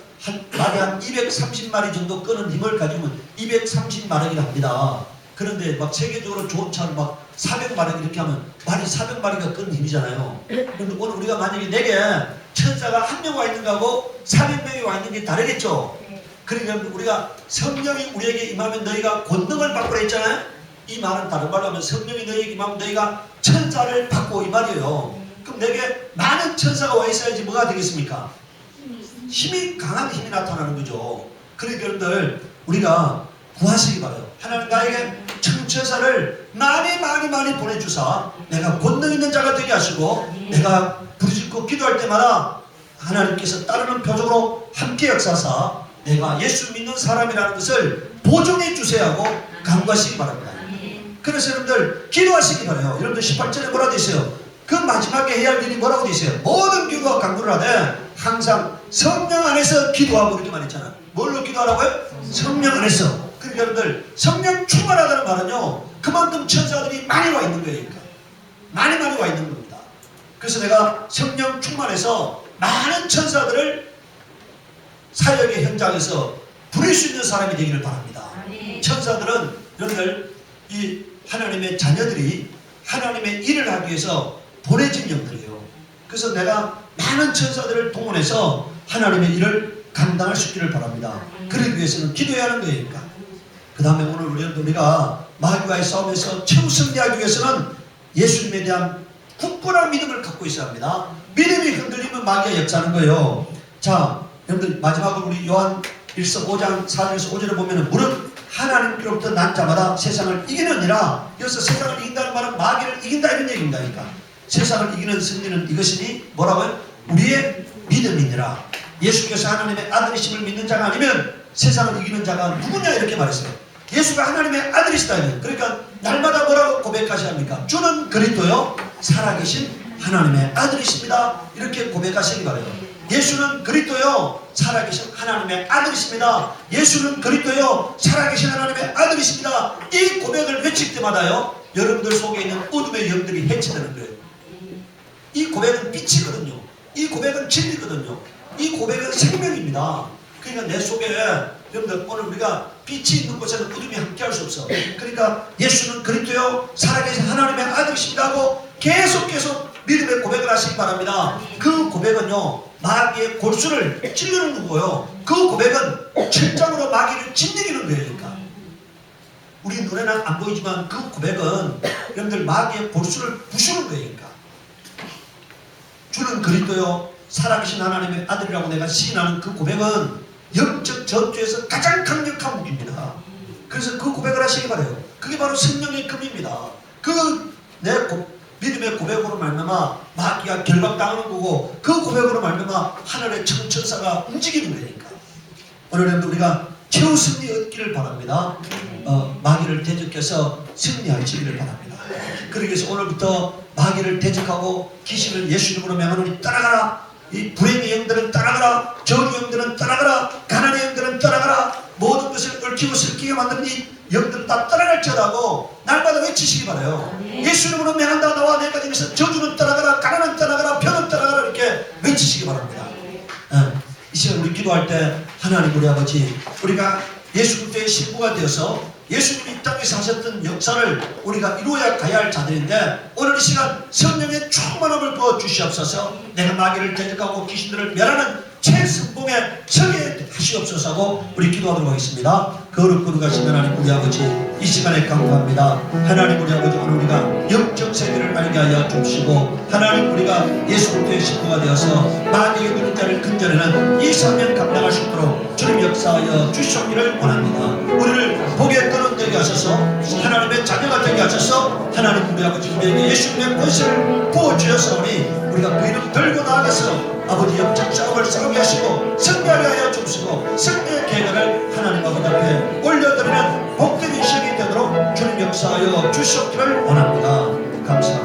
말이 한 230마리 정도 끄는 힘을 가지면 230마력이라 합니다. 그런데 막 세계적으로 좋은 차는 막 400마력 이렇게 하면 말이 400마리가 끄는 힘이잖아요. 그런데 오늘 우리가 만약에 내게 천사가 한 명 와 있는 거하고 400명이 와 있는 게 다르겠죠. 그러니까 우리가 성령이 우리에게 임하면 너희가 권능을 받고 했잖아요. 이 말은 다른 말로 하면 성령이 너희에게 임하면 너희가 천사를 받고 이 말이에요. 그럼 내게 많은 천사가 와 있어야지 뭐가 되겠습니까? 힘이 강한 힘이 나타나는 거죠. 그러니까 여러분들, 우리가 구하시기 바라요. 하나님 나에게 천사를 많이 보내주사 내가 권능 있는 자가 되게 하시고 내가 부르짖고 기도할 때마다 하나님께서 따르는 표적으로 함께 역사하사 내가 예수 믿는 사람이라는 것을 보증해 주세요 하고 간구하시기 바랍니다. 그래서 여러분들 기도하시기 바라요. 여러분들 18절에 뭐라 되어 있어요? 그 마지막에 해야 할 일이 뭐라고 되어 있어요? 모든 기도와 간구를 하되 항상 성령 안에서 기도하고 이렇게 말했잖아요. 뭘로 기도하라고요? 성령 안에서. 그러니까 여러분들, 성령 충만하다는 말은요, 그만큼 천사들이 많이 와 있는 거예요. 많이 와 있는 겁니다. 그래서 내가 성령 충만해서 많은 천사들을 사역의 현장에서 부릴 수 있는 사람이 되기를 바랍니다. 천사들은 여러분들, 이 하나님의 자녀들이 하나님의 일을 하기 위해서 보내진 영들이에요. 그래서 내가 많은 천사들을 동원해서 하나님의 일을 감당할 수 있기를 바랍니다. 그러기 위해서는 기도해야 하는 거니까. 그 다음에 오늘 우리가 마귀와의 싸움에서 최후 승리하기 위해서는 예수님에 대한 굳건한 믿음을 갖고 있어야 합니다. 믿음이 흔들리면 마귀가 역사하는 거예요. 자, 여러분들, 마지막으로 우리 요한 1서 5장 4절에서 5절에 보면은 무릇 하나님께로부터 난 자마다 세상을 이기느니라. 여기서 세상을 이긴다는 말은 마귀를 이긴다 이런 얘기입니다. 그러니까 세상을 이기는 승리는 이것이니 뭐라고요? 우리의 믿음이니라. 예수께서 하나님의 아들이심을 믿는 자가 아니면 세상을 이기는 자가 누구냐 이렇게 말했어요. 예수가 하나님의 아들이시다. 그러니까 날마다 뭐라고 고백하셔야 합니까? 주는 그리스도요 살아계신 하나님의 아들이십니다. 이렇게 고백하시기 바라요. 예수는 그리스도요 살아계신 하나님의 아들이십니다. 예수는 그리스도요 살아계신 하나님의 아들이십니다. 이 고백을 외칠 때마다요 여러분들 속에 있는 어둠의 영들이 해체되는 거예요. 이 고백은 빛이거든요. 이 고백은 진리거든요. 이 고백은 생명입니다. 그러니까 내 속에 여러분들 오늘 우리가 빛이 있는 곳에는 어둠이 함께할 수 없어. 그러니까 예수는 그리스도요 살아계신 하나님의 아들이십니다 하고 계속 믿음의 고백을 하시기 바랍니다. 그 고백은요 마귀의 골수를 찔르는 거고요. 그 고백은 철장으로 마귀를 짓이기는 거예요. 그러니까 우리 눈에는 안 보이지만 그 고백은 여러분들 마귀의 골수를 부수는 거예요. 그러니까 주는 그리스도요 살아계신 하나님의 아들이라고 내가 시인하는 그 고백은 영적 전투에서 가장 강력한 무기입니다. 그래서 그 고백을 하시기 바라요. 그게 바로 성령의 금입니다. 그 내 믿음의 고백으로 말미암아 마귀가 결박당하는 거고 그 고백으로 말미암아 하늘의 천천사가 움직이는 거니까 오늘은 우리가 최후 승리 얻기를 바랍니다. 마귀를 대적해서 승리하시기를 바랍니다. 그러기 위해서 오늘부터 마귀를 대적하고 귀신을 예수 이름으로 명하노니 따라가라. 이 불행의 영들은 따라가라. 저주 영들은 따라가라. 가난의 영들은 따라가라. 모든 것을 얽히고 슬키게 만드는 이 영들은 다 따라갈지라고 날마다 외치시기 바라요. 예수 이름으로 명한다. 나와 내까지 위해서 저주는 따라가라. 가난은 따라가라. 병은 따라가라. 이렇게 외치시기 바랍니다. 이 시간 우리 기도할 때 하나님 우리 아버지 우리가 예수 그리스도의 신부가 되어서 예수님이 이 땅에서 하셨던 역사를 우리가 이루어야 가야 할 자들인데 오늘 이 시간 성령의 충만함을 부어주시옵소서. 내가 마귀를 대적하고 귀신들을 멸하는 최선봉에 서게 하시옵소서 하고 우리 기도하도록 하겠습니다. 거룩 거룩하신 하나님 우리 아버지 이 시간에 감사합니다. 하나님 우리 아버지 오늘 우리가 영적 세계를 알게 하여 주시고 하나님 우리가 예수 그리스도의 신부가 되어서 마귀의 누린 자를 근절하는 이 사명 감당할 수 있도록 주님 역사하여 주시옵기를 원합니다. 우리를 복에 떠는 되게 하셔서 하나님의 자녀가 되게 하셔서 하나님 우리 아버지 우리에게 예수님의 권세를 부어주셨사오니 우리가 그 이름 들고 나아가서 아버지 영적 싸움을 싸우게 하시고 승리하게 하여 주시고 승리의 계획을 하나님 아버지 앞에 올려드리는 복된 인생이 되도록 주님 역사하여 주시옵기를 원합니다. 감사합니다.